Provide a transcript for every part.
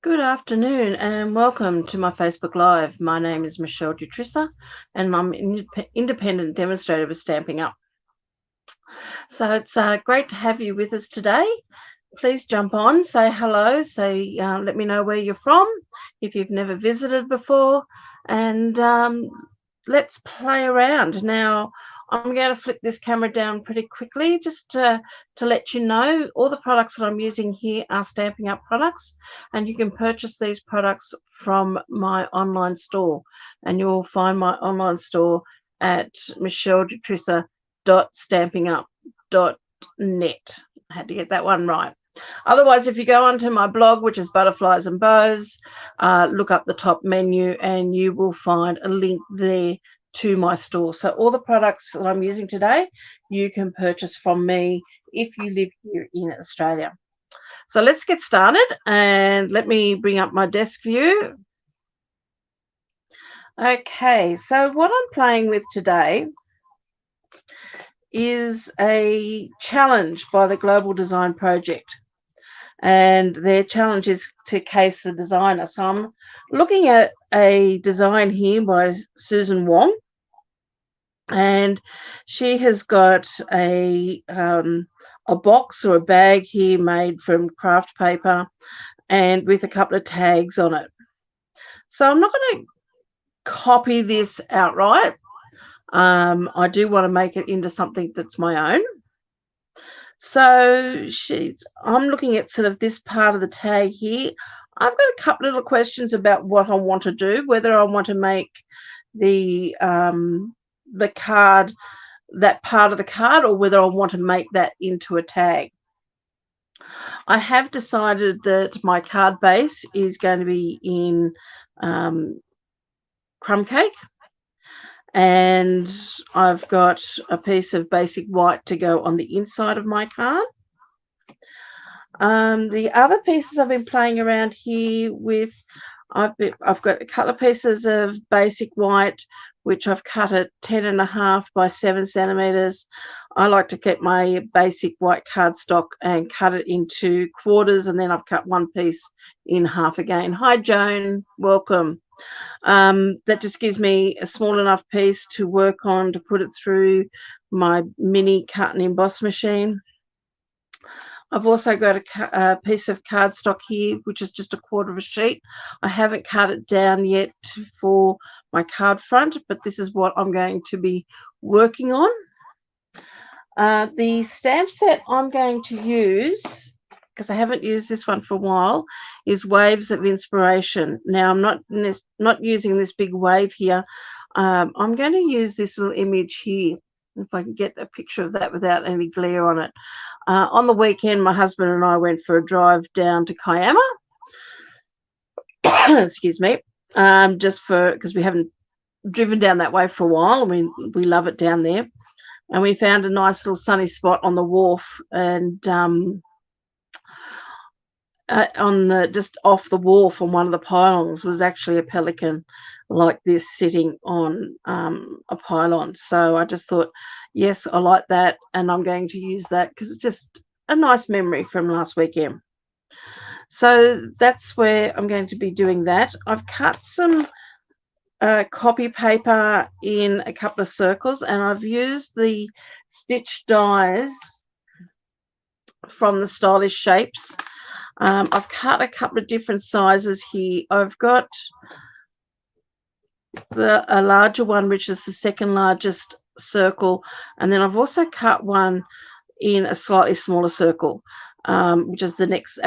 Good afternoon and welcome to my Facebook Live. My name is Michele and I'm an independent demonstrator with Stamping Up. So it's great to have you with us today. Please jump on, say hello, let me know where you're from if you've never visited before, and let's play around. Now, I'm going to flick this camera down pretty quickly just to let you know all the products that I'm using here are Stamping Up products, and you can purchase these products from my online store, and you'll find my online store at micheledetrissa.stampingup.net. I had to get that one right. Otherwise, if you go onto my blog, which is Butterflies and Bows, look up the top menu and you will find a link there to my store. So all the products that I'm using today, you can purchase from me if you live here in Australia. So let's get started, and let me bring up my desk view. Okay, so what I'm playing with today is a challenge by the Global Design Project, and their challenge is to case the designer. So I'm looking at a design here by Susan Wong, and she has got a box or a bag here made from craft paper and with a couple of tags on it. So I'm not going to copy this outright. I do want to make it into something that's my own. So I'm looking at sort of this part of the tag here. I've got a couple of little questions about what I want to do, whether I want to make the card, that part of the card, or whether I want to make that into a tag. I have decided that my card base is going to be in crumb cake, and I've got a piece of basic white to go on the inside of my card. The other pieces I've been playing around here with, I've got a couple of pieces of basic white, which I've cut at 10.5 by 7 centimeters. I like to keep my basic white cardstock and cut it into quarters, and then I've cut one piece in half again. Hi, Joan, welcome. That just gives me a small enough piece to work on to put it through my mini cut and emboss machine. I've also got a piece of cardstock here, which is just a quarter of a sheet. I haven't cut it down yet for my card front, but this is what I'm going to be working on. The stamp set I'm going to use, because I haven't used this one for a while, is Waves of Inspiration. Now, I'm not using this big wave here. I'm going to use this little image here, if I can get a picture of that without any glare on it. On the weekend, my husband and I went for a drive down to Kiama. Excuse me. Just because we haven't driven down that way for a while, and we love it down there. And we found a nice little sunny spot on the wharf, and just off the wharf on one of the pylons was actually a pelican like this sitting on a pylon. So I just thought, yes, I like that, and I'm going to use that because it's just a nice memory from last weekend. So that's where I'm going to be doing that. I've cut some copy paper in a couple of circles, and I've used the stitch dies from the Stylish Shapes. I've cut a couple of different sizes here. I've got a larger one, which is the second largest circle, and then I've also cut one in a slightly smaller circle, which is the next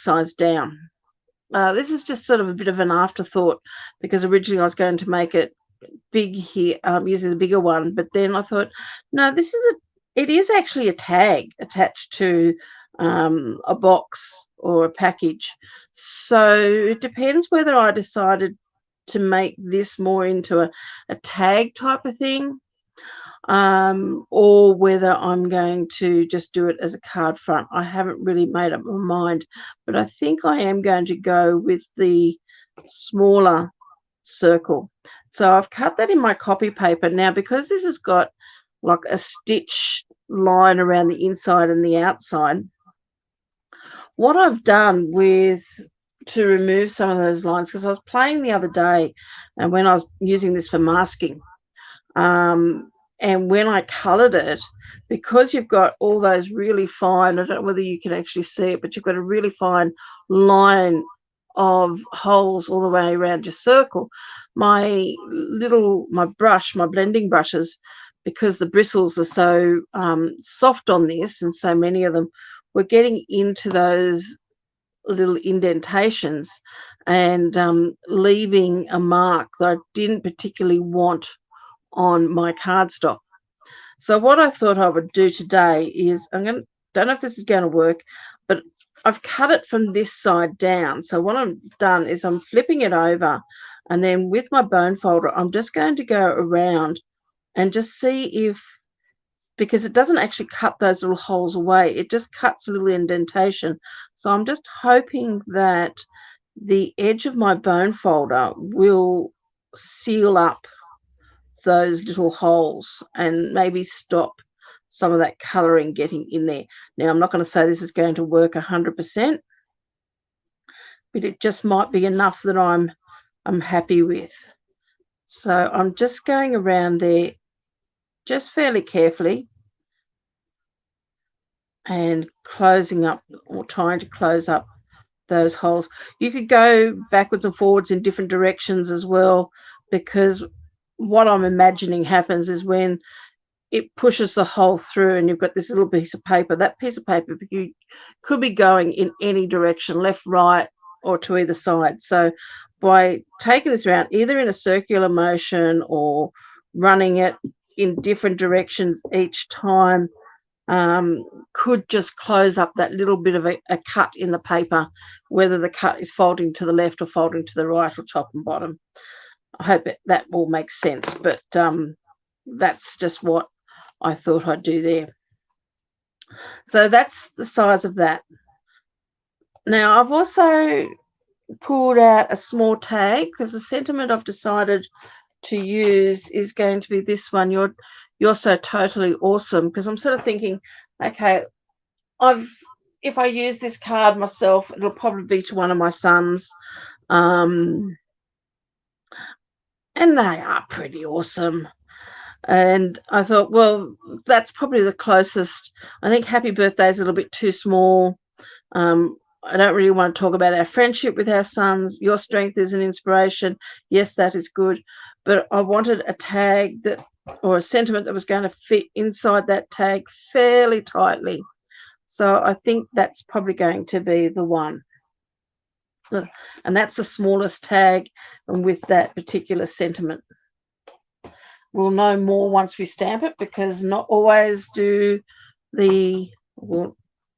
size down. This is just sort of a bit of an afterthought, because originally I was going to make it big here, using the bigger one, but then I thought, no, it is actually a tag attached to a box or a package. So it depends whether I decided to make this more into a tag type of thing, or whether I'm going to just do it as a card front. I haven't really made up my mind, but I think I am going to go with the smaller circle. So I've cut that in my copy paper. Now, because this has got like a stitch line around the inside and the outside, what I've done to remove some of those lines, because I was playing the other day and when I was using this for masking, and when I coloured it, because you've got all those really fine, I don't know whether you can actually see it, but you've got a really fine line of holes all the way around your circle. My blending brushes, because the bristles are so soft on this and so many of them, were getting into those little indentations and leaving a mark that I didn't particularly want on my cardstock. So what I thought I would do today is don't know if this is going to work, but I've cut it from this side down. So what I've done is I'm flipping it over, and then with my bone folder, I'm just going to go around and just see if, because it doesn't actually cut those little holes away, it just cuts a little indentation. So I'm just hoping that the edge of my bone folder will seal up those little holes and maybe stop some of that colouring getting in there. Now, I'm not going to say this is going to work 100%, but it just might be enough that I'm happy with. So I'm just going around there just fairly carefully and closing up, or trying to close up those holes. You could go backwards and forwards in different directions as well, because what I'm imagining happens is when it pushes the hole through and you've got this little piece of paper, that piece of paper you could be going in any direction, left, right, or to either side. So by taking this around, either in a circular motion or running it in different directions each time, could just close up that little bit of a cut in the paper, whether the cut is folding to the left or folding to the right or top and bottom. I hope that all makes sense, but that's just what I thought I'd do there. So that's the size of that. Now, I've also pulled out a small tag, because the sentiment I've decided to use is going to be this one, you're so totally awesome, because I'm sort of thinking, okay, if I use this card myself, it'll probably be to one of my sons, and they are pretty awesome. And I thought, well, that's probably the closest. I think happy birthday is a little bit too small. I don't really want to talk about our friendship with our sons. Your strength is an inspiration. Yes, that is good. But I wanted a tag that, or a sentiment that was going to fit inside that tag fairly tightly. So I think that's probably going to be the one. And that's the smallest tag, and with that particular sentiment. We'll know more once we stamp it, because not always do well,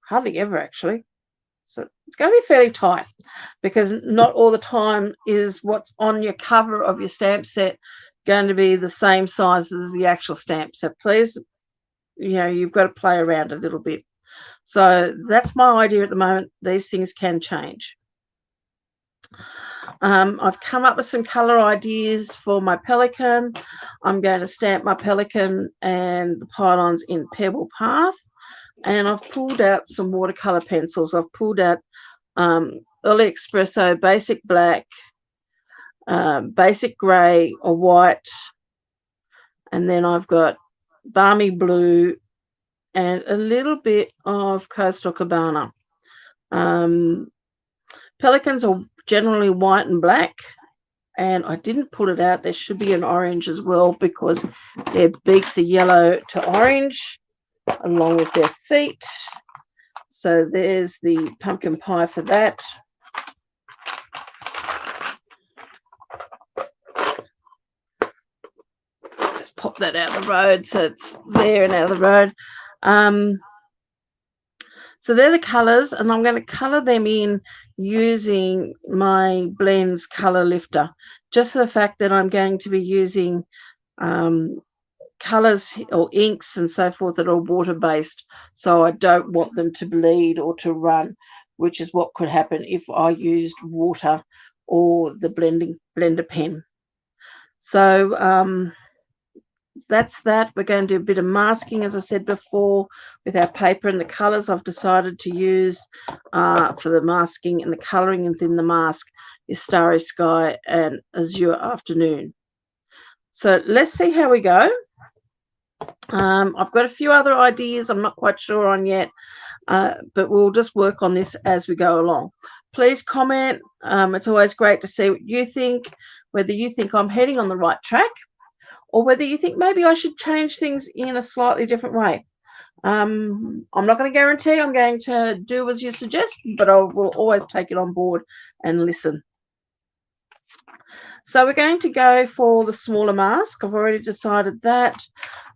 hardly ever actually. So it's going to be fairly tight, because not all the time is what's on your cover of your stamp set going to be the same size as the actual stamp. So please, you've got to play around a little bit. So that's my idea at the moment. These things can change. I've come up with some colour ideas for my pelican. I'm going to stamp my pelican and the pylons in Pebble Path. And I've pulled out some watercolour pencils. I've pulled out Early Espresso Basic Black, Basic Grey or White, and then I've got Balmy Blue and a little bit of Coastal Cabana. Pelicans are generally white and black, and I didn't put it out. There should be an orange as well, because their beaks are yellow to orange along with their feet. So there's the pumpkin pie for that. Just pop that out of the road so it's there and out of the road. So they're the colours, and I'm going to colour them in using my Blends colour lifter, just for the fact that I'm going to be using colours or inks and so forth that are water-based, so I don't want them to bleed or to run, which is what could happen if I used water or the blender pen. So that's that. We're going to do a bit of masking, as I said before, with our paper and the colours I've decided to use for the masking and the colouring within the mask is Starry Sky and Azure Afternoon. So let's see how we go. I've got a few other ideas I'm not quite sure on yet, but we'll just work on this as we go along. Please comment. It's always great to see what you think, whether you think I'm heading on the right track or whether you think maybe I should change things in a slightly different way. I'm not going to guarantee I'm going to do as you suggest, but I will always take it on board and listen. So we're going to go for the smaller mask. I've already decided that.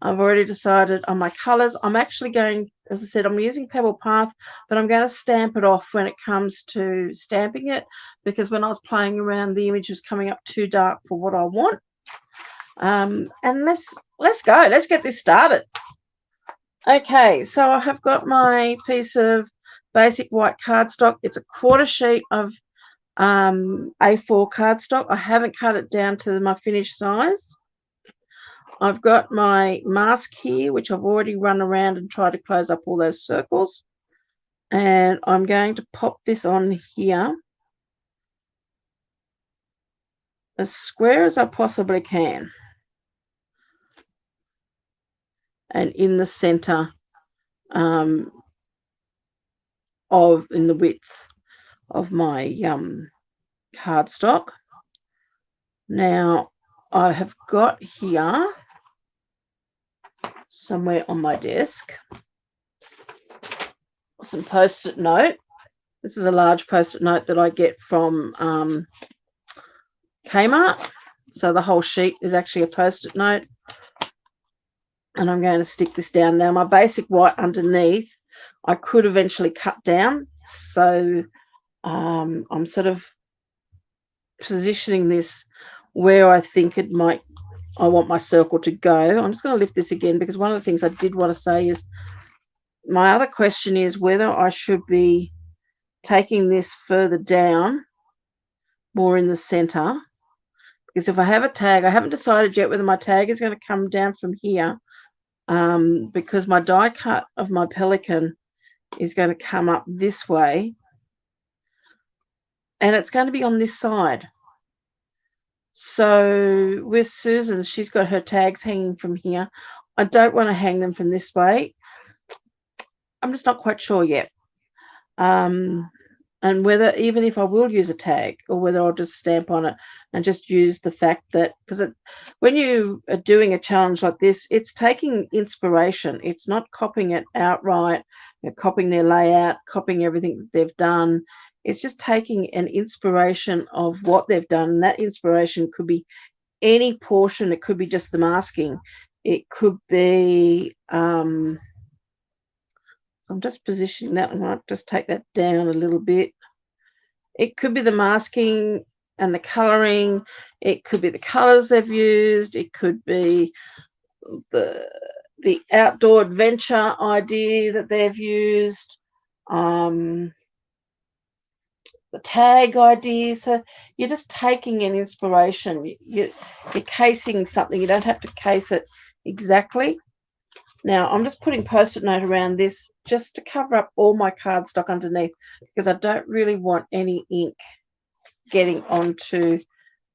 I've already decided on my colours. I'm actually going, as I said, I'm using Pebble Path, but I'm going to stamp it off when it comes to stamping it, because when I was playing around, the image was coming up too dark for what I want. And let's go. Let's get this started. Okay, so I have got my piece of basic white cardstock. It's a quarter sheet of A4 cardstock. I haven't cut it down to my finished size. I've got my mask here, which I've already run around and tried to close up all those circles. And I'm going to pop this on here as square as I possibly can. And in the center in the width of my cardstock. Now I have got here somewhere on my desk some post-it note. This is a large post-it note that I get from Kmart. So the whole sheet is actually a post-it note. And I'm going to stick this down. Now my basic white underneath I could eventually cut down. So I'm sort of positioning this where I think I want my circle to go. I'm just going to lift this again, because one of the things I did want to say is my other question is whether I should be taking this further down, more in the center, because if I have a tag, I haven't decided yet whether my tag is going to come down from here, because my die cut of my pelican is going to come up this way, and it's going to be on this side. So with Susan, she's got her tags hanging from here. I don't want to hang them from this way. I'm just not quite sure yet. And whether, even if I will use a tag, or whether I'll just stamp on it and just use the fact that, because when you are doing a challenge like this, it's taking inspiration. It's not copying it outright, copying their layout, copying everything that they've done. It's just taking an inspiration of what they've done. And that inspiration could be any portion. It could be just the masking. It could be, I'm just positioning that. I might just take that down a little bit. It could be the masking and the colouring. It could be the colours they've used. It could be the outdoor adventure idea that they've used. The tag idea. So you're just taking an inspiration. You're casing something. You don't have to case it exactly. Now I'm just putting post-it note around this just to cover up all my cardstock underneath, because I don't really want any ink getting onto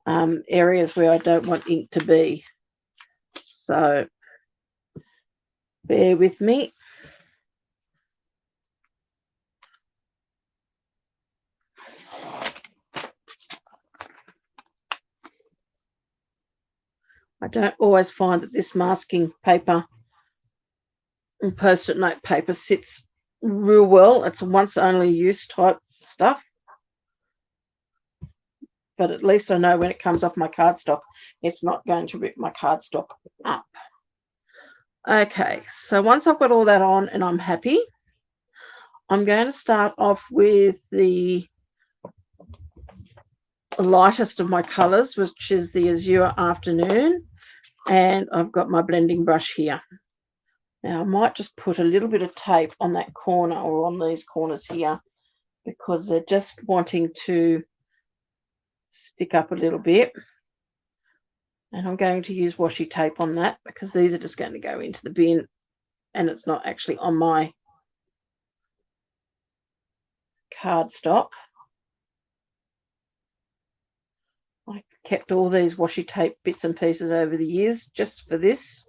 areas where I don't want ink to be. So bear with me. I don't always find that this masking paper and post-it note paper sits real well. It's a once only use type stuff, but at least I know when it comes off my cardstock, it's not going to rip my cardstock up. Okay, so once I've got all that on and I'm happy, I'm going to start off with the lightest of my colors, which is the Azure Afternoon, and I've got my blending brush here. Now I might just put a little bit of tape on that corner, or on these corners here, because they're just wanting to stick up a little bit. And I'm going to use washi tape on that because these are just going to go into the bin and it's not actually on my cardstock. I kept all these washi tape bits and pieces over the years just for this.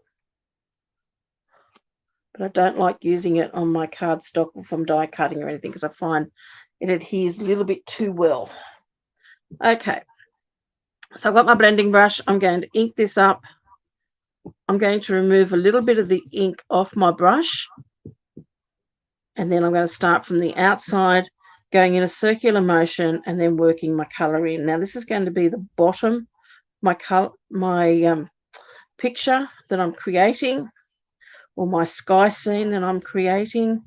But I don't like using it on my cardstock if I'm die cutting or anything because I find it adheres a little bit too well. Okay, so I've got my blending brush. I'm going to ink this up. I'm going to remove a little bit of the ink off my brush. And then I'm going to start from the outside, going in a circular motion and then working my colour in. Now this is going to be the bottom, my picture that I'm creating, or my sky scene that I'm creating.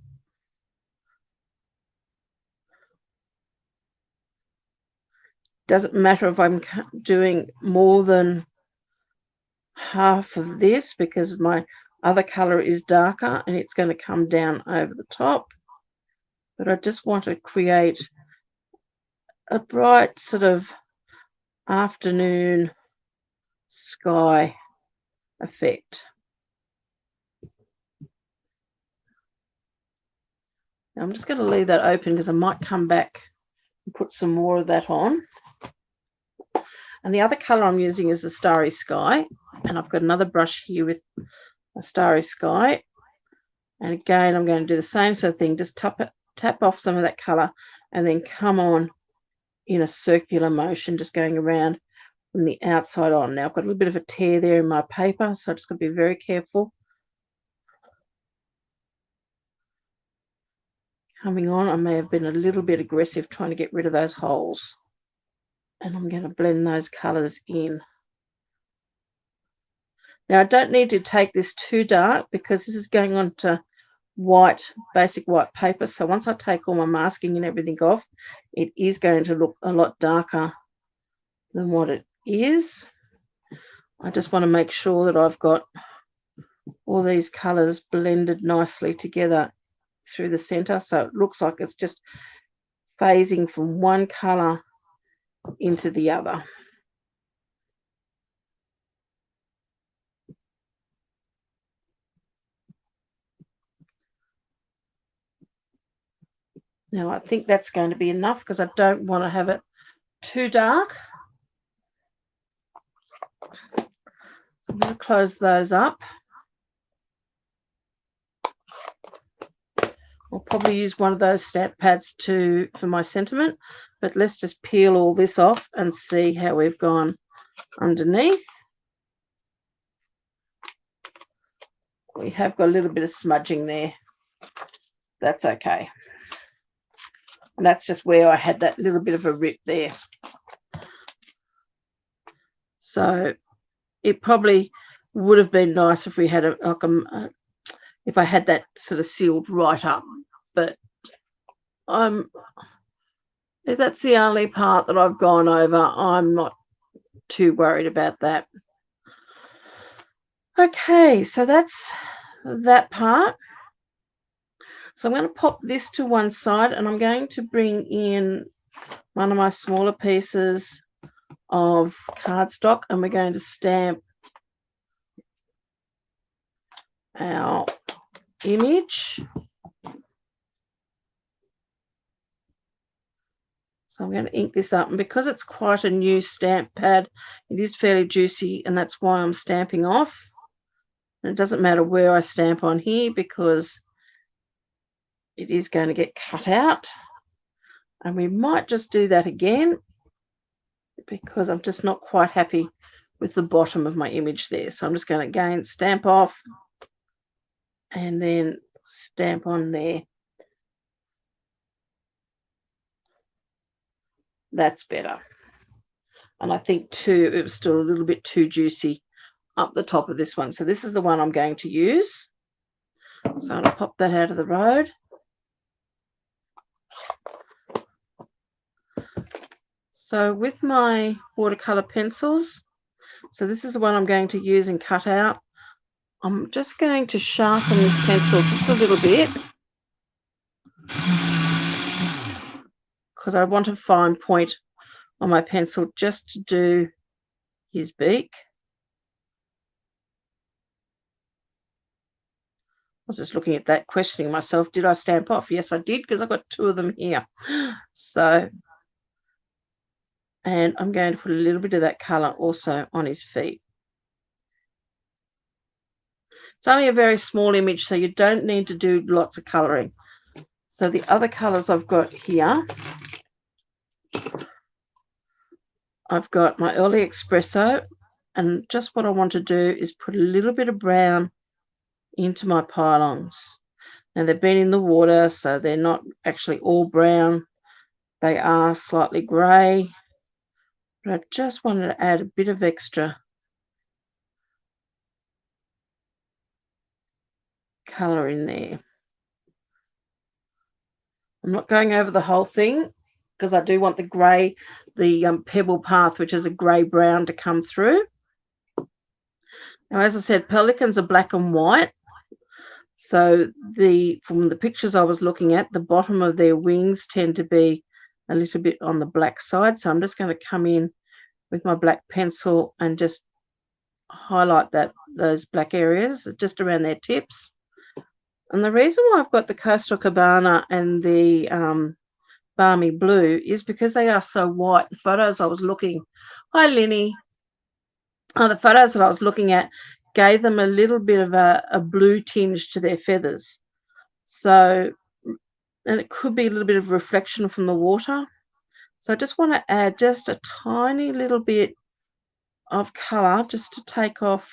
Doesn't matter if I'm doing more than half of this because my other colour is darker and it's going to come down over the top. But I just want to create a bright sort of afternoon sky effect. Now I'm just going to leave that open because I might come back and put some more of that on. And the other colour I'm using is the Starry Sky. And I've got another brush here with a Starry Sky. And again, I'm going to do the same sort of thing. Just tap off some of that colour and then come on in a circular motion, just going around from the outside on. Now, I've got a little bit of a tear there in my paper, so I've just got to be very careful. Coming on, I may have been a little bit aggressive trying to get rid of those holes. And I'm going to blend those colours in. Now, I don't need to take this too dark because this is going on to basic white paper. So once I take all my masking and everything off, it is going to look a lot darker than what it is. I just want to make sure that I've got all these colours blended nicely together through the centre. So it looks like it's just phasing from one colour into the other. Now I think that's going to be enough because I don't want to have it too dark. I'm going to close those up. I'll probably use one of those stamp pads for my sentiment, but let's just peel all this off and see how we've gone underneath. We have got a little bit of smudging there. That's okay. And that's just where I had that little bit of a rip there. So it probably would have been nice if we had if I had that sort of sealed right up, but if that's the only part that I've gone over, I'm not too worried about that. Okay, so that's that part. So I'm going to pop this to one side and I'm going to bring in one of my smaller pieces of cardstock and we're going to stamp our image. So I'm going to ink this up, and because it's quite a new stamp pad, it is fairly juicy, and that's why I'm stamping off. And it doesn't matter where I stamp on here because it is going to get cut out. And we might just do that again because I'm just not quite happy with the bottom of my image there. So I'm just going to again stamp off and then stamp on there. That's better. And I think too, it was still a little bit too juicy up the top of this one. So this is the one I'm going to use. So I'm going to pop that out of the road. So with my watercolor pencils, so this is the one I'm going to use and cut out. I'm just going to sharpen this pencil just a little bit because I want a fine point on my pencil just to do his beak. was just looking at that, questioning myself. Did I stamp off? Yes, I did, because I've got 2 of them here. So, and I'm going to put a little bit of that colour also on his feet. It's only a very small image, so you don't need to do lots of colouring. So the other colours I've got here, I've got my early espresso, and just what I want to do is put a little bit of brown into my pylons. Now they've been in the water, so they're not actually all brown. They are slightly grey, but I just wanted to add a bit of extra colour in there. I'm not going over the whole thing because I do want the grey, the pebble path, which is a grey-brown, to come through. Now, as I said, pelicans are black and white. So from the pictures I was looking at, the bottom of their wings tend to be a little bit on the black side. So I'm just going to come in with my black pencil and just highlight those black areas just around their tips. And the reason why I've got the Coastal Cabana and the Balmy Blue is because they are so white. The photos I was looking, hi Linny, the photos that I was looking at gave them a little bit of a blue tinge to their feathers. So, and it could be a little bit of reflection from the water. So I just want to add just a tiny little bit of colour just to take off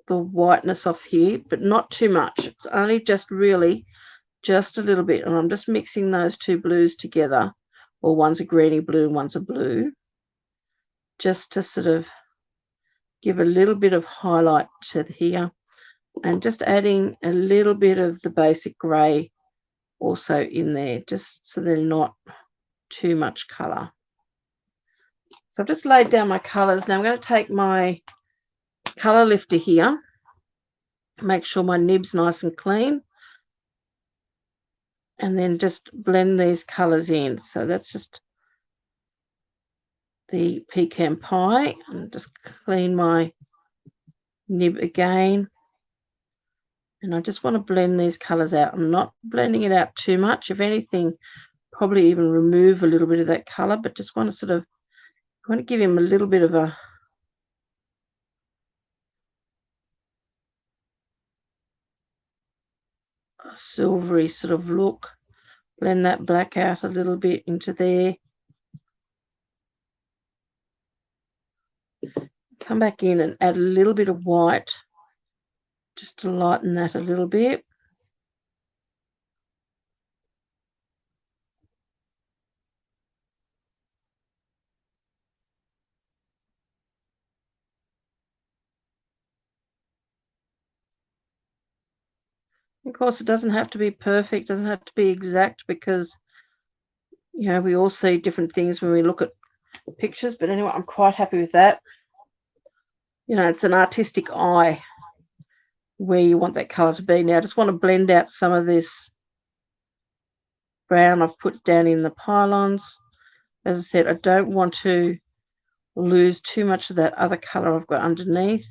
the whiteness off here, but not too much. It's only just really just a little bit. And I'm just mixing those 2 blues together, or one's a greeny blue and one's a blue, just to sort of give a little bit of highlight to here, and just adding a little bit of the basic grey also in there, just so they're not too much colour. So I've just laid down my colours. Now I'm going to take my colour lifter here, make sure my nib's nice and clean, and then just blend these colours in. So that's just the pecan pie, and just clean my nib again. And I just want to blend these colours out. I'm not blending it out too much. If anything, probably even remove a little bit of that colour, but just want to sort of, I want to give him a little bit of a silvery sort of look. Blend that black out a little bit into there. Come back in and add a little bit of white just to lighten that a little bit. Of course, it doesn't have to be perfect, doesn't have to be exact, because, you know, we all see different things when we look at pictures. But anyway, I'm quite happy with that. You know, it's an artistic eye where you want that colour to be. Now I just want to blend out some of this brown I've put down in the pylons. As I said, I don't want to lose too much of that other colour I've got underneath.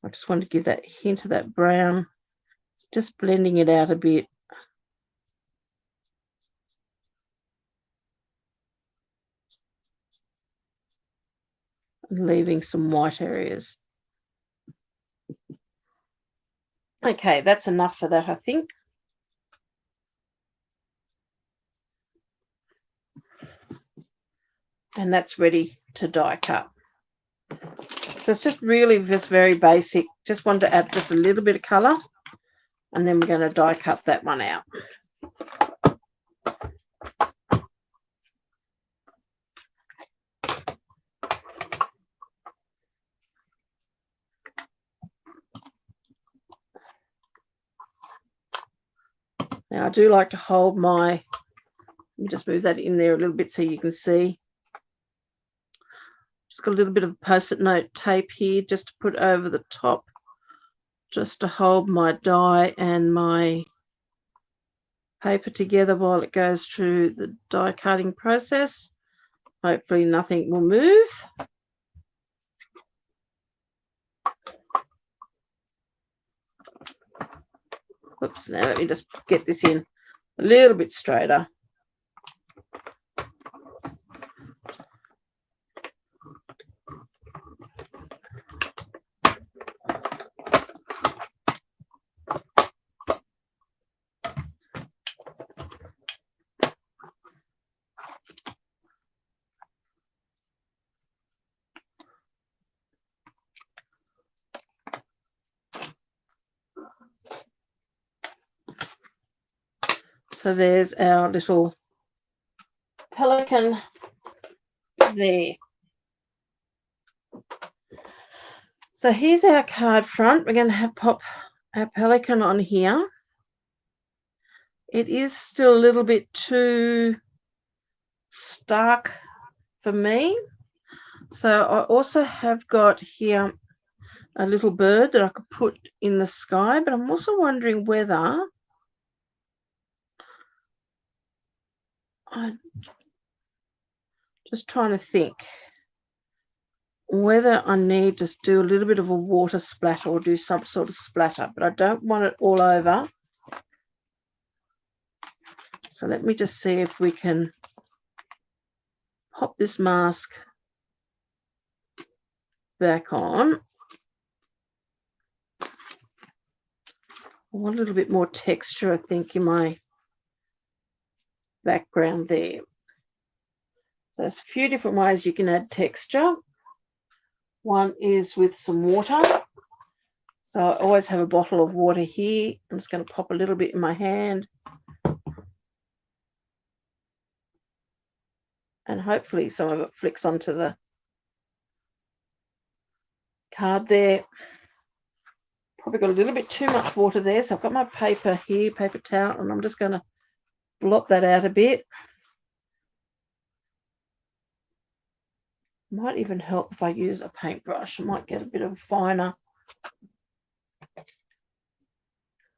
I just want to give that hint of that brown, just blending it out a bit. And leaving some white areas. Okay, that's enough for that, I think. And that's ready to die cut. So it's just really just very basic. Just wanted to add just a little bit of colour, and then we're going to die cut that one out. Now I do like to hold my, let me just move that in there a little bit so you can see. Just got a little bit of post-it note tape here just to put over the top, just to hold my die and my paper together while it goes through the die cutting process. Hopefully nothing will move. Oops, now let me just get this in a little bit straighter. So there's our little pelican there. So here's our card front. We're going to pop our pelican on here. It is still a little bit too stark for me. So I also have got here a little bird that I could put in the sky, but I'm also wondering whether I'm just trying to think whether I need to do a little bit of a water splatter or do some sort of splatter, but I don't want it all over. So let me just see if we can pop this mask back on. I want a little bit more texture, I think, in my background there. There's a few different ways you can add texture. One is with some water. So I always have a bottle of water here. I'm just going to pop a little bit in my hand. And hopefully some of it flicks onto the card there. Probably got a little bit too much water there. So I've got my paper here, paper towel, and I'm just going to blot that out a bit. Might even help if I use a paintbrush. I might get a bit of finer.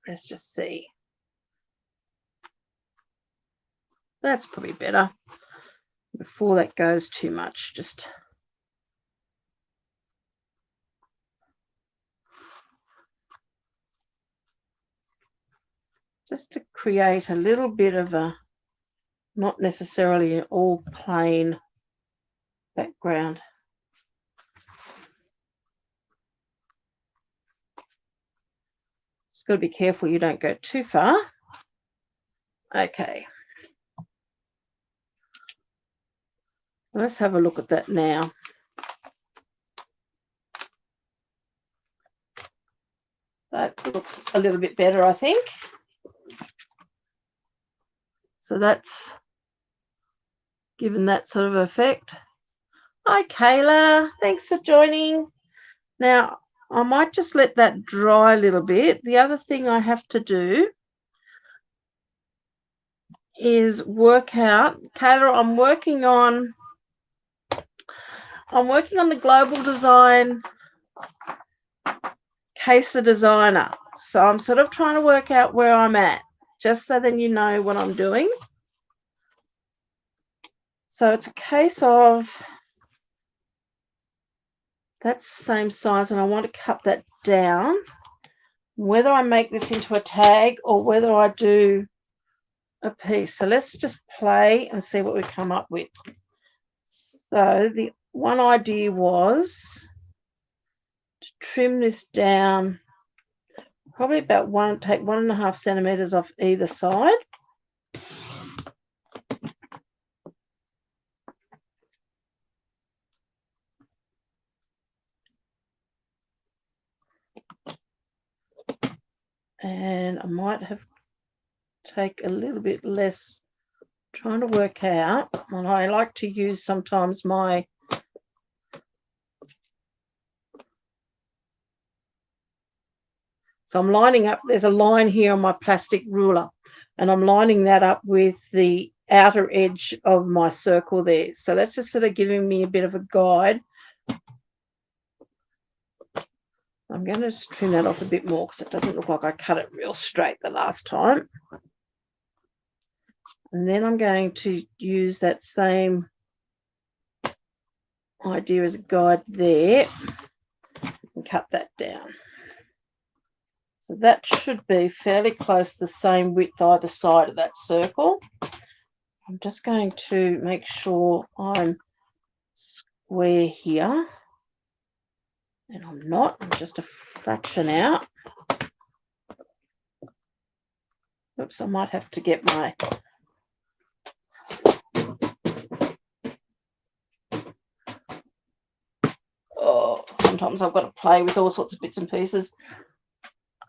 Let's just see. That's probably better. Before that goes too much, just to create a little bit of a, not necessarily an all plain background. Just got to be careful you don't go too far. Okay. Let's have a look at that now. That looks a little bit better, I think. So that's given that sort of effect. Hi, Kayla. Thanks for joining. Now, I might just let that dry a little bit. The other thing I have to do is work out, Kayla, I'm working on the global design Caser designer. So I'm sort of trying to work out where I'm at, just so then you know what I'm doing. So it's a case of that's the same size, and I want to cut that down. Whether I make this into a tag or whether I do a piece. So let's just play and see what we come up with. So the one idea was to trim this down probably about take 1.5 centimeters off either side. And I might have take a little bit less, trying to work out, and I like to use sometimes my so I'm lining up, there's a line here on my plastic ruler, and I'm lining that up with the outer edge of my circle there. So that's just sort of giving me a bit of a guide. I'm going to just trim that off a bit more because it doesn't look like I cut it real straight the last time. And then I'm going to use that same idea as a guide there and cut that down. So that should be fairly close to the same width either side of that circle. I'm just going to make sure I'm square here. And I'm not. I'm just a fraction out. Oops, I might have to get my... Oh, sometimes I've got to play with all sorts of bits and pieces.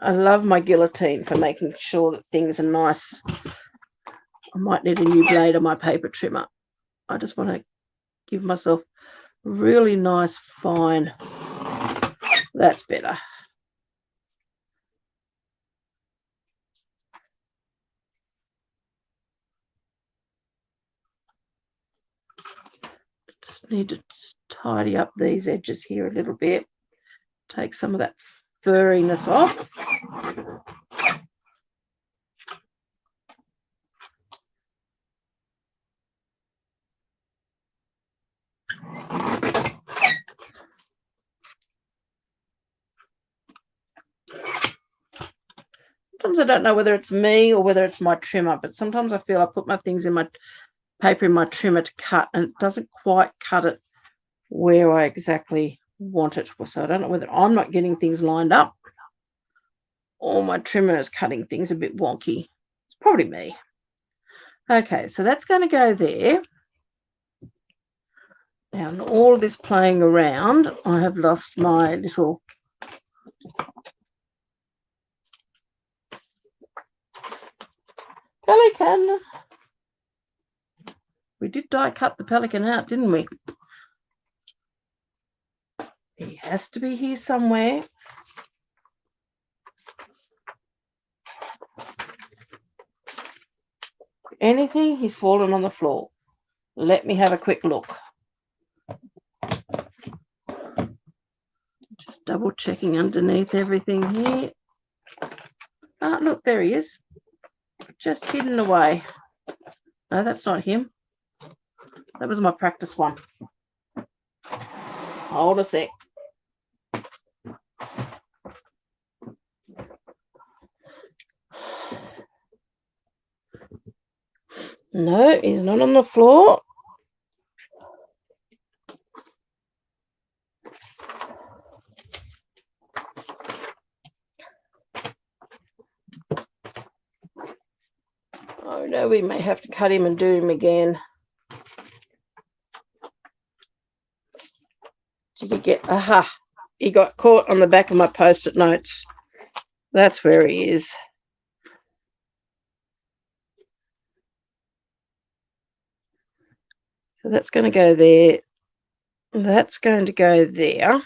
I love my guillotine for making sure that things are nice. I might need a new blade on my paper trimmer. I just want to give myself really nice, fine. That's better. Just need to tidy up these edges here a little bit. Take some of that furriness off. Sometimes I don't know whether it's me or whether it's my trimmer, but sometimes I feel I put my things in my paper in my trimmer to cut and it doesn't quite cut it where I exactly want it. So I don't know whether I'm not getting things lined up or my trimmer is cutting things a bit wonky. It's probably me. Okay, so that's going to go there. Now, in all this playing around, I have lost my little pelican. We did die cut the pelican out, didn't we? He has to be here somewhere. If anything, he's fallen on the floor. Let me have a quick look. Just double checking underneath everything here. Ah, look, there he is. Just hidden away. No, that's not him. That was my practice one. Hold a sec. No, he's not on the floor. Oh no, we may have to cut him and do him again. Did he get... Aha! He got caught on the back of my post-it notes. That's where he is. So that's going to go there. That's going to go there.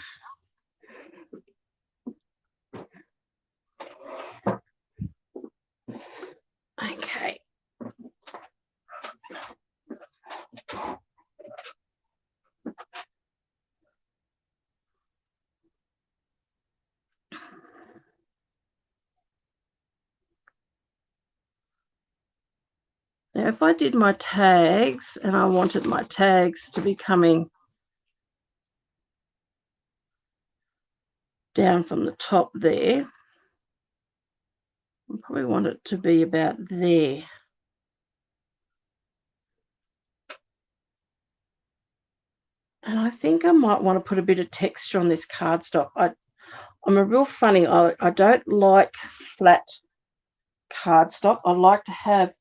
Okay. Now, if I did my tags and I wanted my tags to be coming down from the top there, I probably want it to be about there. And I think I might want to put a bit of texture on this cardstock. I'm a real funny. I don't like flat cardstock. I like to have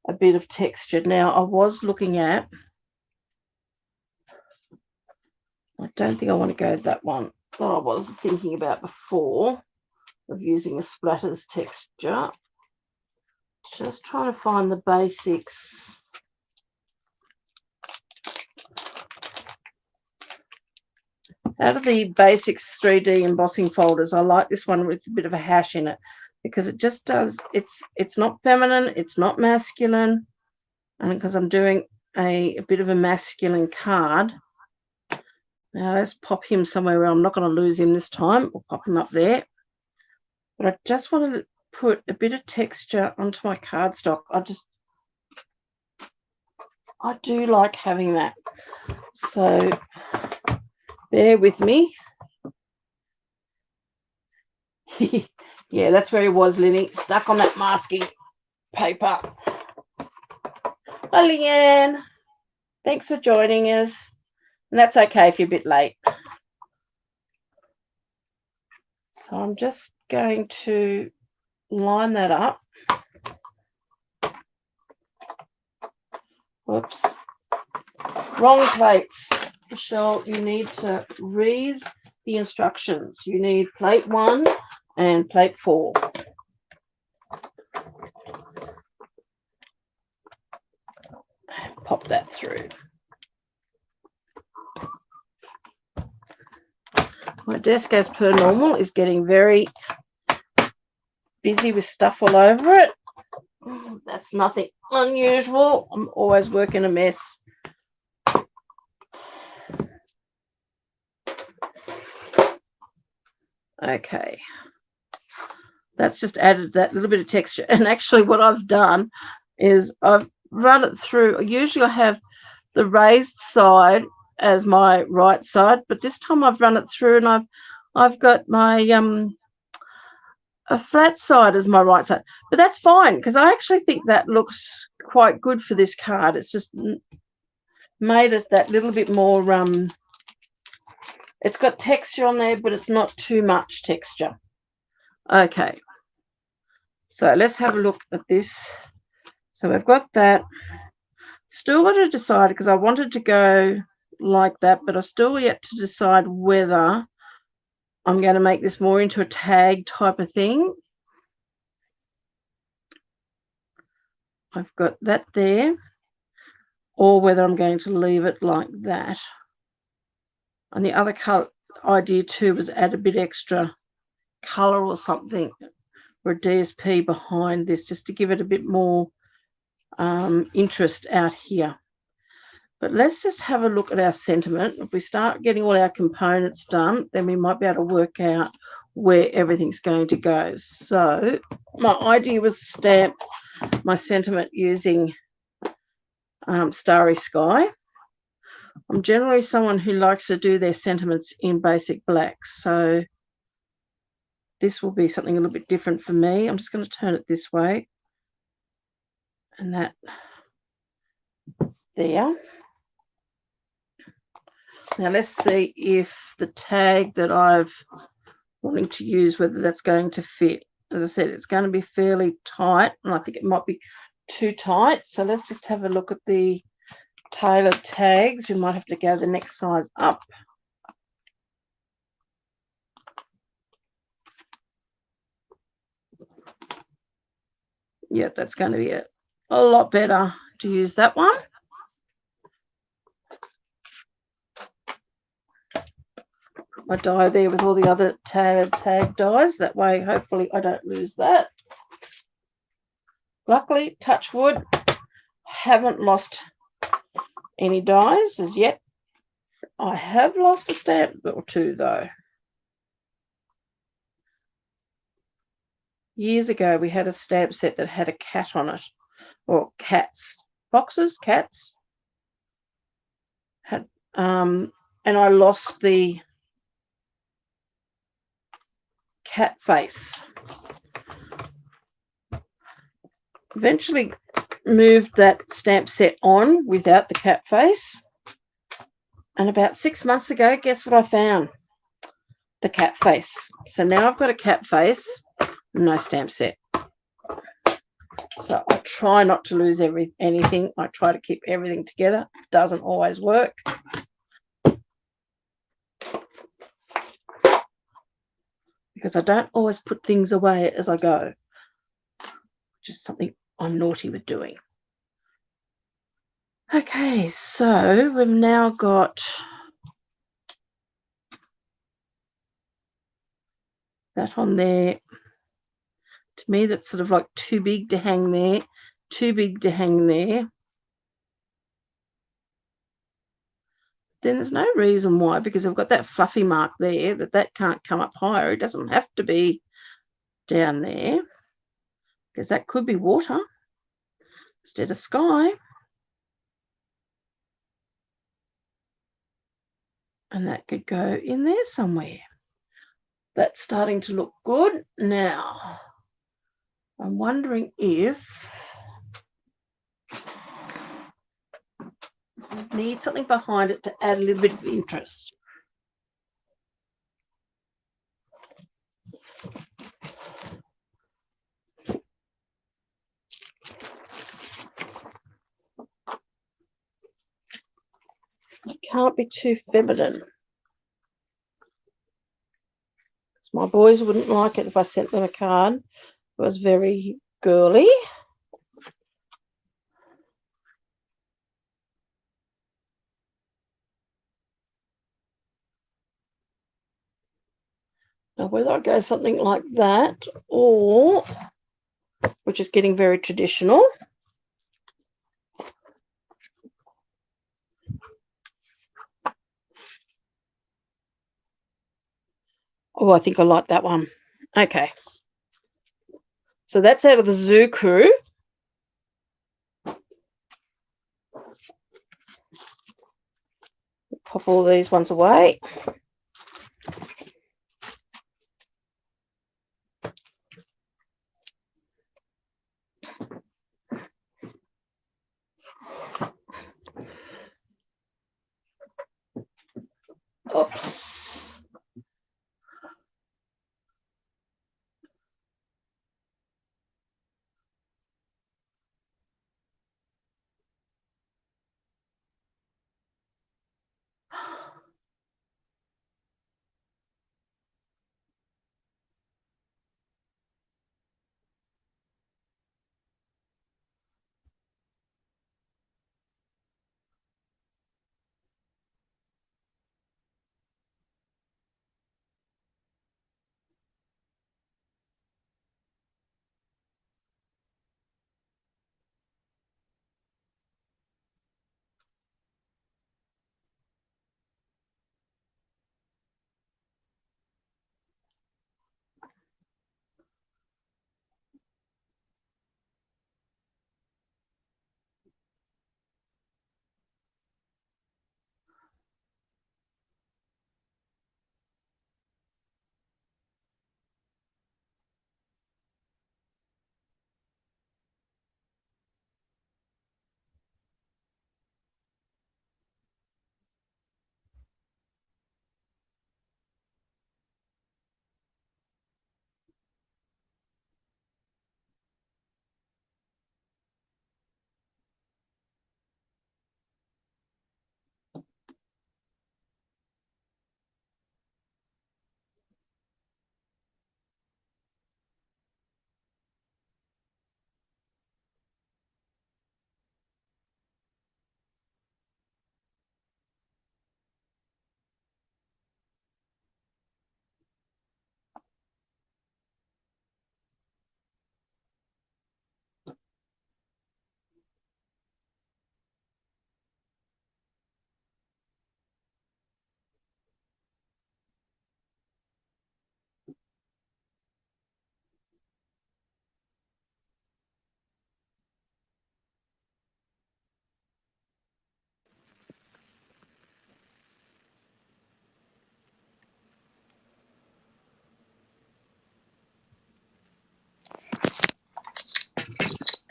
a bit of texture. Now, I was looking at... I don't think I want to go that one that I was thinking about before of using a splatters texture. Just trying to find the basics. Out of the basics 3D embossing folders, I like this one with a bit of a hash in it because it just does, it's not feminine, it's not masculine, and because I'm doing a bit of a masculine card. Now let's pop him somewhere where I'm not going to lose him this time. We'll pop him up there. But I just wanted to put a bit of texture onto my cardstock. I do like having that. So bear with me. Yeah, that's where he was, Linny, stuck on that masking paper. Hi, Leanne. Thanks for joining us. And that's okay if you're a bit late. So I'm just going to line that up. Whoops. Wrong plates. Michelle, you need to read the instructions. You need plate 1 and plate 4. Pop that through. My desk, as per normal, is getting very busy with stuff all over it. That's nothing unusual. I'm always working a mess. Okay. That's just added that little bit of texture. And actually what I've done is I've run it through. Usually I have the raised side as my right side, but this time I've run it through and I've got my a flat side as my right side. But that's fine because I actually think that looks quite good for this card. It's just made it that little bit more it's got texture on there, but it's not too much texture. Okay, so let's have a look at this. So we've got that. Still got to decide because I wanted to go like that, but I still yet to decide whether I'm going to make this more into a tag type of thing. I've got that there, or whether I'm going to leave it like that. And the other color idea too was add a bit extra color or something, or a DSP behind this, just to give it a bit more interest out here. But let's just have a look at our sentiment. If we start getting all our components done, then we might be able to work out where everything's going to go. So my idea was to stamp my sentiment using Starry Sky. I'm generally someone who likes to do their sentiments in basic black, so this will be something a little bit different for me. I'm just going to turn it this way, and that's there. Now let's see if the tag that I've wanting to use, whether that's going to fit. As I said, it's going to be fairly tight, and I think it might be too tight. So let's just have a look at the tailored tags. We might have to go the next size up. Yeah, that's going to be a lot better to use that one. My die there with all the other tag dies. That way, hopefully, I don't lose that. Luckily, touch wood, haven't lost any dies as yet. I have lost a stamp or two, though. Years ago, we had a stamp set that had a cat on it, or cats, foxes, cats. Had and I lost the cat face. Eventually moved that stamp set on without the cat face, and about 6 months ago, guess what I found? The cat face. So now I've got a cat face, no stamp set. So I try not to lose anything. I try to keep everything together. Doesn't always work. Because I don't always put things away as I go. Which is something I'm naughty with doing. Okay, so we've now got that on there. To me, that's sort of like too big to hang there, too big to hang there. Then there's no reason why, because I've got that fluffy mark there, that can't come up higher. It doesn't have to be down there, because that could be water instead of sky. And that could go in there somewhere. That's starting to look good. Now, I'm wondering if I need something behind it to add a little bit of interest. It can't be too feminine. My boys wouldn't like it if I sent them a card. It was very girly. Now, whether I go something like that or, which is getting very traditional. Oh, I think I like that one. Okay. So that's out of the Zoo Crew. Pop all these ones away. Oops.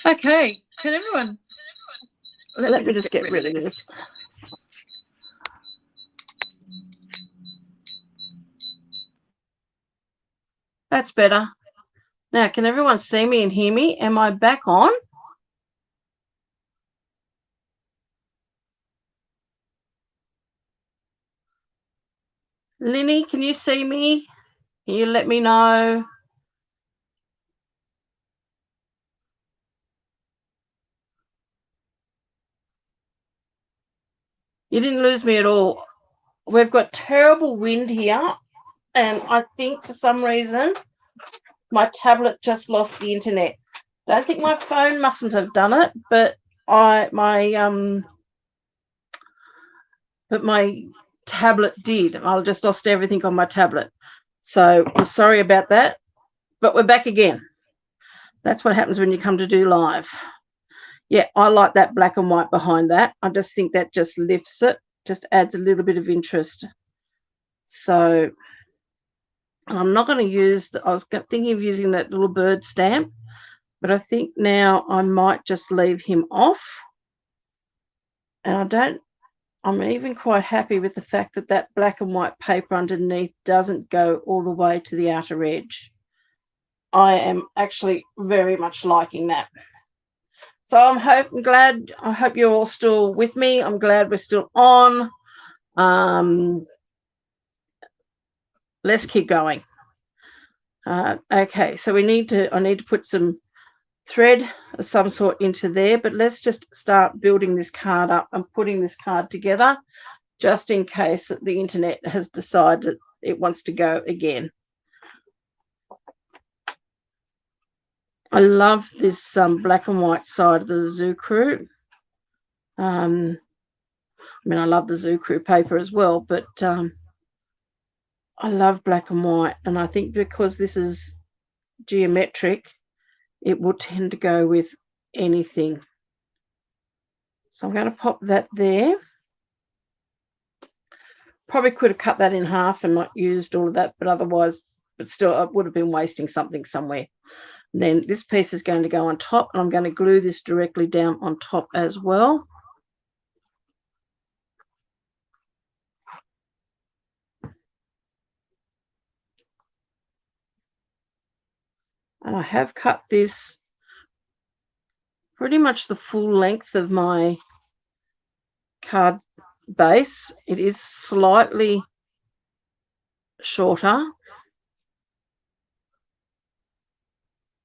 Okay, can everyone? Let me just get rid of this. That's better. Now, can everyone see me and hear me? Am I back on? Linny, can you see me? Can you let me know? You didn't lose me at all. We've got terrible wind here, and I think for some reason my tablet just lost the internet. Don't think my phone mustn't have done it, but my tablet did. I just lost everything on my tablet. So I'm sorry about that, but we're back again. That's what happens when you come to do live. Yeah, I like that black and white behind that. I just think that just lifts it, just adds a little bit of interest. So And I'm not going to use, I was thinking of using that little bird stamp, but I think now I might just leave him off. And I'm even quite happy with the fact that that black and white paper underneath doesn't go all the way to the outer edge. I am actually very much liking that. So I hope you're all still with me. I'm glad we're still on. Let's keep going. Okay, so I need to put some thread of some sort into there, but let's just start building this card up and putting this card together just in case the internet has decided it wants to go again. I love this black and white side of the Zoo Crew. I mean, I love the Zoo Crew paper as well, but I love black and white, and I think because this is geometric, it will tend to go with anything. So I'm going to pop that there. Probably could have cut that in half and not used all of that, but still I would have been wasting something somewhere. And then this piece is going to go on top, and I'm going to glue this directly down on top as well. And I have cut this pretty much the full length of my card base. It is slightly shorter.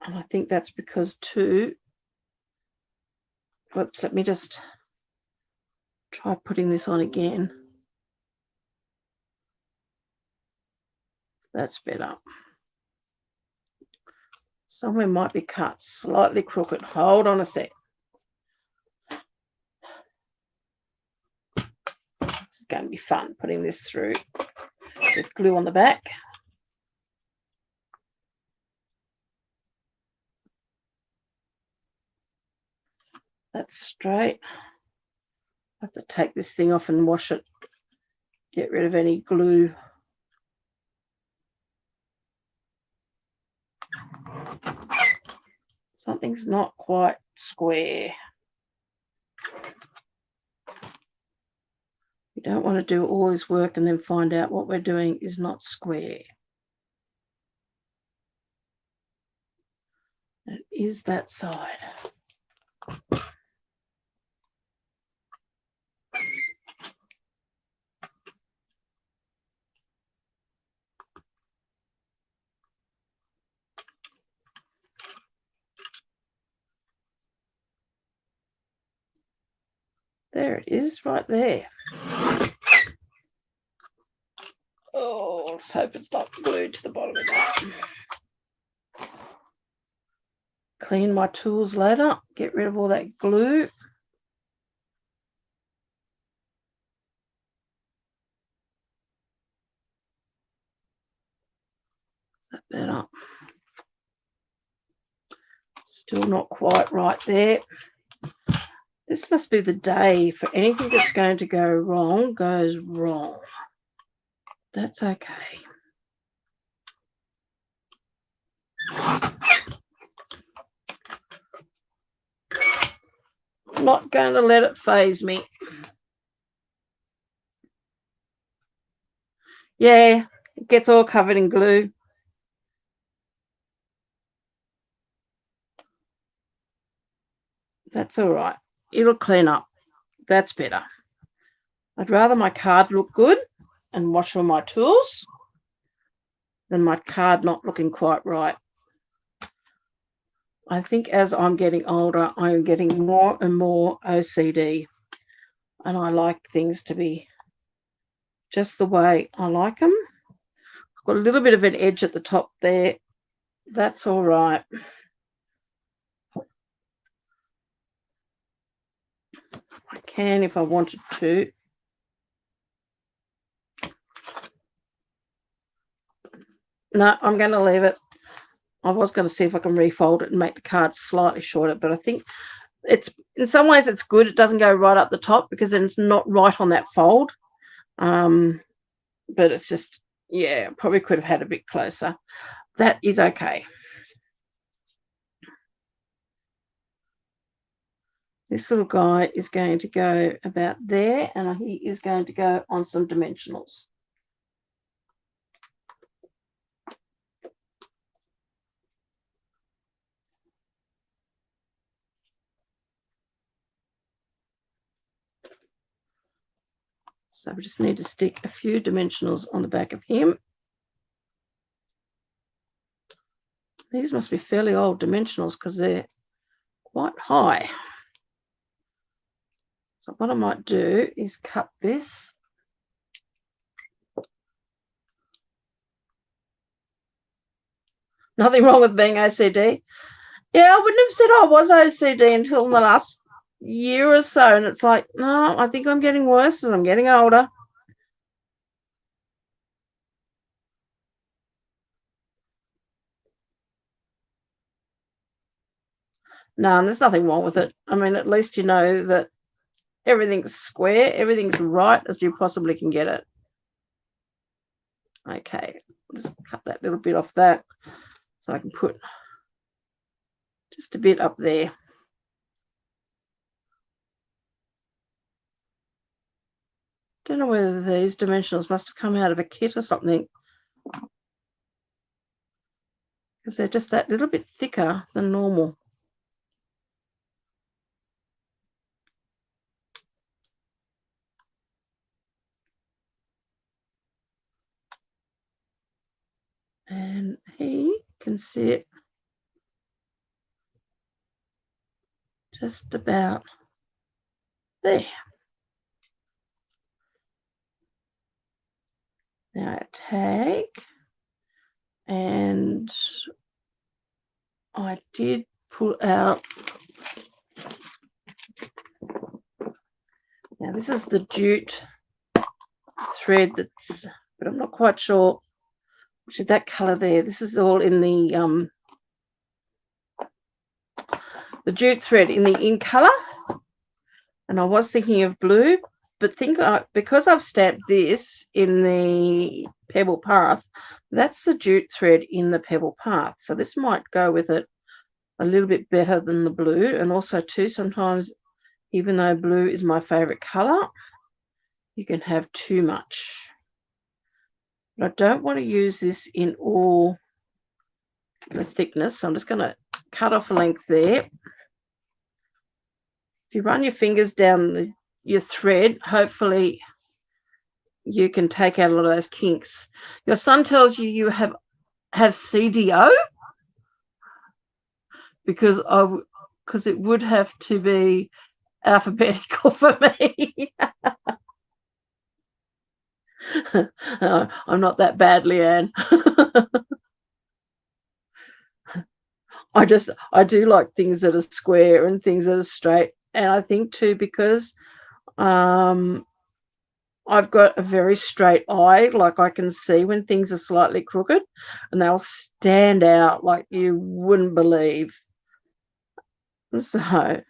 And I think that's because whoops, let me just try putting this on again. That's better. Somewhere might be cut slightly crooked. Hold on a sec. This is going to be fun putting this through with glue on the back. That's straight. I have to take this thing off and wash it. Get rid of any glue. Something's not quite square. We don't want to do all this work and then find out what we're doing is not square. It is that side. There it is, right there. Oh, let's hope it's not glued to the bottom of that. Clean my tools later, get rid of all that glue. That better. Still not quite right there. This must be the day for anything that's going to go wrong goes wrong. That's okay. I'm not going to let it faze me. Yeah, it gets all covered in glue. That's all right. It'll clean up. That's better. I'd rather my card look good and wash all my tools than my card not looking quite right. I think as I'm getting older, I'm getting more and more OCD, and I like things to be just the way I like them. I've got a little bit of an edge at the top there. That's all right. I can if I wanted to. No, I'm going to leave it. I was going to see if I can refold it and make the card slightly shorter, but I think it's, in some ways it's good. It doesn't go right up the top because then it's not right on that fold. But it's just, Yeah, probably could have had a bit closer. That is okay. This little guy is going to go about there, and he is going to go on some dimensionals. So we just need to stick a few dimensionals on the back of him. These must be fairly old dimensionals because they're quite high. So what I might do is cut this. Nothing wrong with being OCD. Yeah, I wouldn't have said I was OCD until the last year or so. And it's like, no, I think I'm getting worse as I'm getting older. No, there's nothing wrong with it. I mean, at least you know that everything's square, everything's right as you possibly can get it. Okay, just cut that little bit off that so I can put just a bit up there. Don't know whether these dimensionals must have come out of a kit or something, because they're just that little bit thicker than normal. And he can sit just about there. Now I take, and I did pull out, now this is the jute thread that's, but I'm not quite sure which of that colour there. This is all in the jute thread in the in colour, and I was thinking of blue, but because I've stamped this in the Pebble Path, that's the jute thread in the Pebble Path, so this might go with it a little bit better than the blue. And also too, sometimes even though blue is my favourite colour, you can have too much. But I don't want to use this in all the thickness, so I'm just going to cut off a length there. If you run your fingers down your thread, hopefully you can take out a lot of those kinks. Your son tells you you have CDO, because it would have to be alphabetical for me. I'm not that bad, Leanne. I do like things that are square and things that are straight. And I think too, because I've got a very straight eye, like I can see when things are slightly crooked, and they'll stand out like you wouldn't believe. So,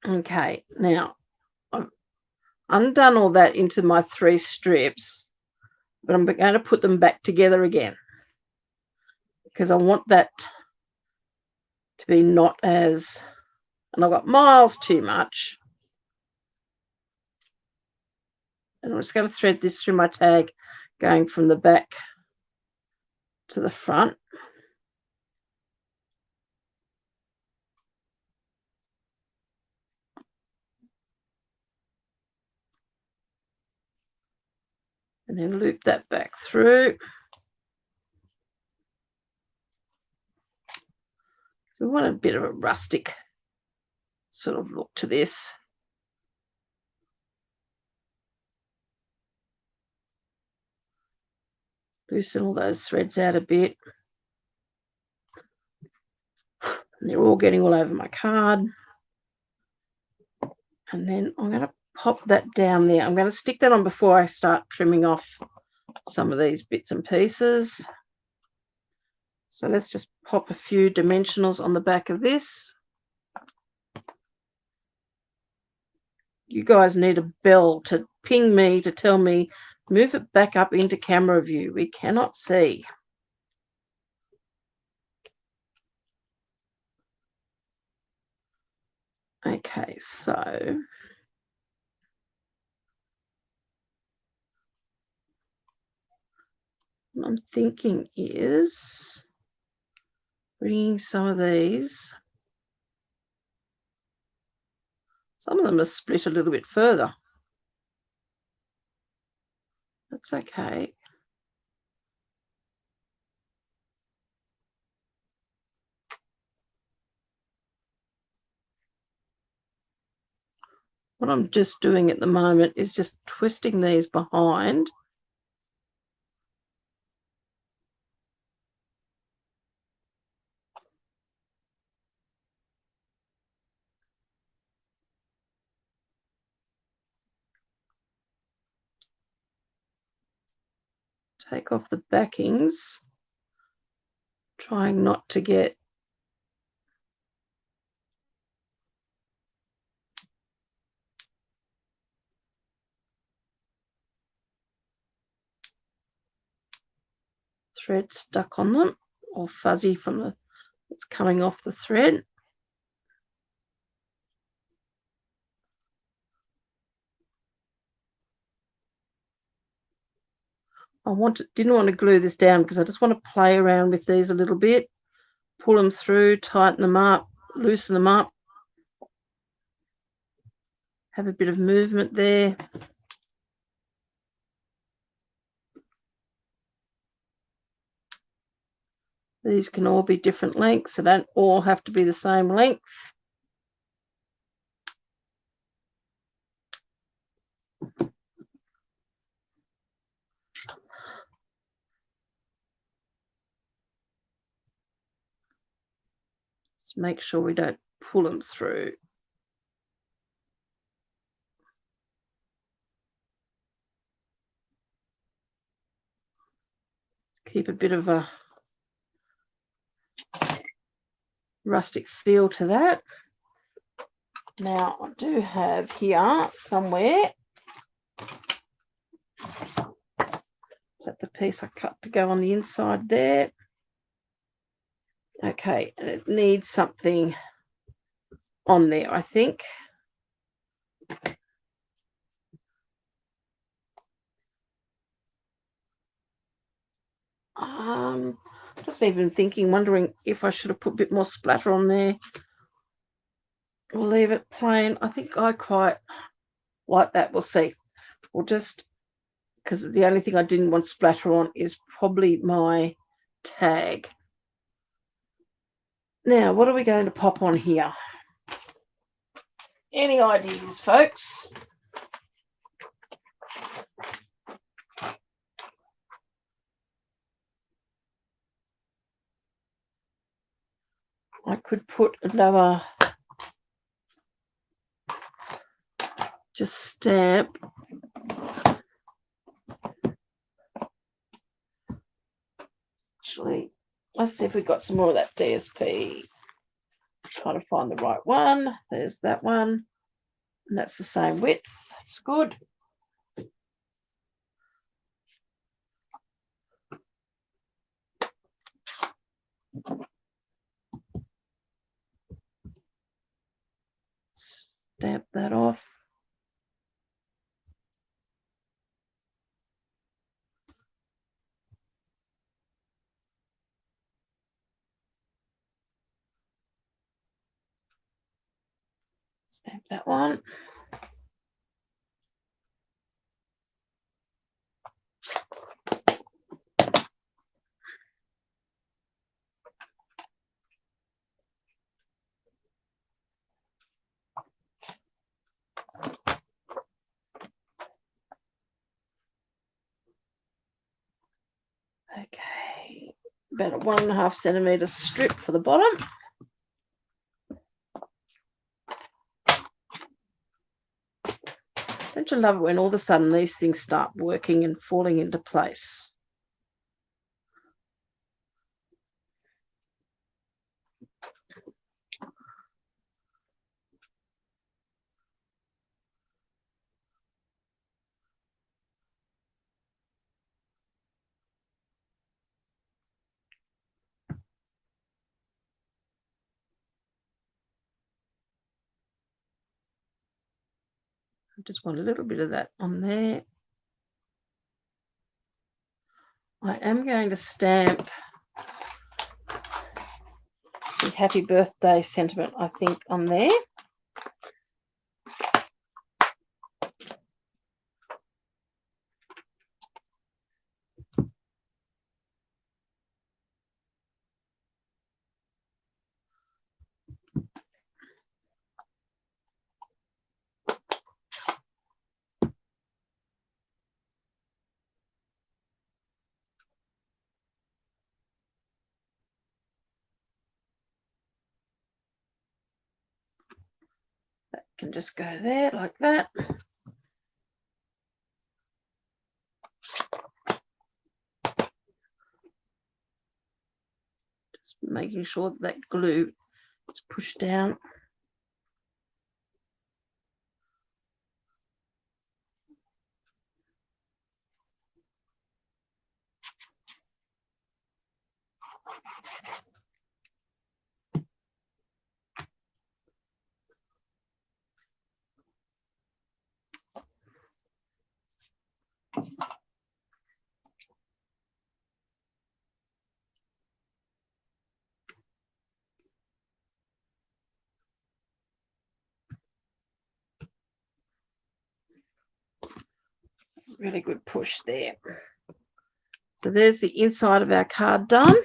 okay, now I've undone all that into my 3 strips, but I'm going to put them back together again, because I want that to be not as, and I've got miles too much. And I'm just going to thread this through my tag, going from the back to the front. And then loop that back through. So we want a bit of a rustic sort of look to this. Loosen all those threads out a bit. And they're all getting all over my card. And then I'm going to pop that down there. I'm going to stick that on before I start trimming off some of these bits and pieces. So let's just pop a few dimensionals on the back of this. You guys need a bell to ping me to tell me Move it back up into camera view. We cannot see. Okay, so what I'm thinking is bringing some of these. Some of them are split a little bit further. That's okay. What I'm just doing at the moment is just twisting these behind. Take off the backings, trying not to get thread stuck on them or fuzzy from the it's coming off the thread. Didn't want to glue this down because I just want to play around with these a little bit, pull them through, tighten them up, loosen them up, have a bit of movement there. These can all be different lengths. They don't all have to be the same length. Just make sure we don't pull them through. Keep a bit of a rustic feel to that. Now I do have here somewhere, is that the piece I cut to go on the inside there? Okay, and it needs something on there, I think. Just even thinking, wondering if I should have put a bit more splatter on there. We'll leave it plain. I think I quite like that. We'll see. We'll just, because the only thing I didn't want splatter on is probably my tag. Now, what are we going to pop on here? Any ideas, folks? I could put another, just stamp. Actually, let's see if we've got some more of that DSP. Trying to find the right one. There's that one. And that's the same width. That's good. Stamp that off. Stamp that one. Okay, about a 1.5 centimetre strip for the bottom. Don't you love it when all of a sudden these things start working and falling into place? just want a little bit of that on there. I am going to stamp the happy birthday sentiment, I think, on there. That can just go there like that. Just making sure that glue is pushed down. Really good push there. So there's the inside of our card done.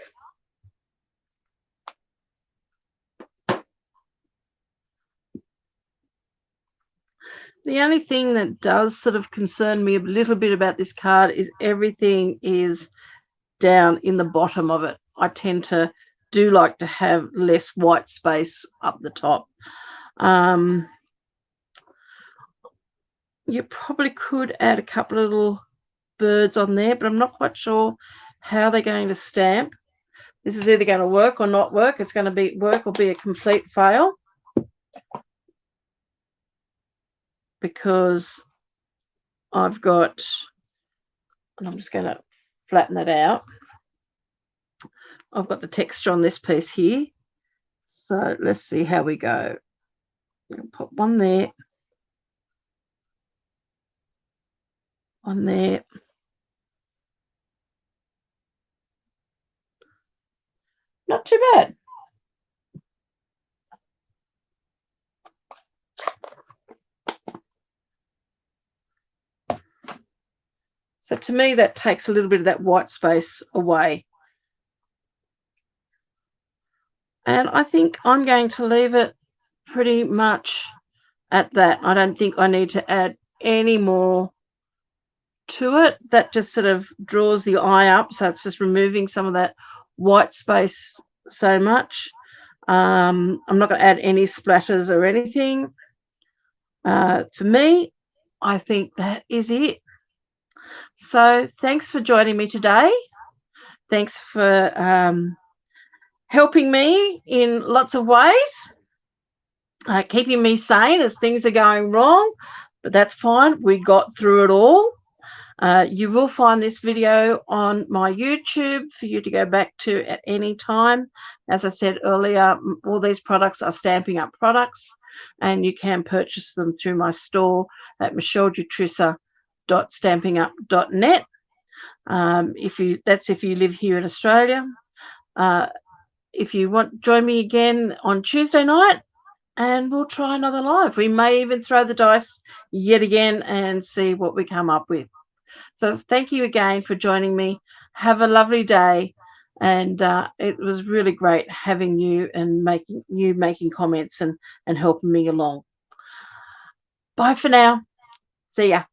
The only thing that does sort of concern me a little bit about this card is everything is down in the bottom of it. I tend to do like to have less white space up the top. You probably could add a couple of little birds on there, but I'm not quite sure how they're going to stamp. This is either going to work or not work. It's going to be work or be a complete fail, because I've got, and I'm just going to flatten that out. I've got the texture on this piece here. So let's see how we go. I'll put one there. One there. Not too bad. So to me, that takes a little bit of that white space away. And I think I'm going to leave it pretty much at that. I don't think I need to add any more to it. That just sort of draws the eye up. So it's just removing some of that white space so much. I'm not going to add any splatters or anything. For me, I think that is it. So thanks for joining me today. Thanks for helping me in lots of ways, keeping me sane as things are going wrong, but that's fine. We got through it all. You will find this video on my YouTube for you to go back to at any time. As I said earlier, all these products are Stampin' Up products, and you can purchase them through my store at michelledutrissa.stampinup.net. If you live here in Australia. If you want, join me again on Tuesday night, and we'll try another live. We may even throw the dice yet again and see what we come up with. So thank you again for joining me. Have a lovely day, and it was really great having you and making comments and helping me along. Bye for now. See ya.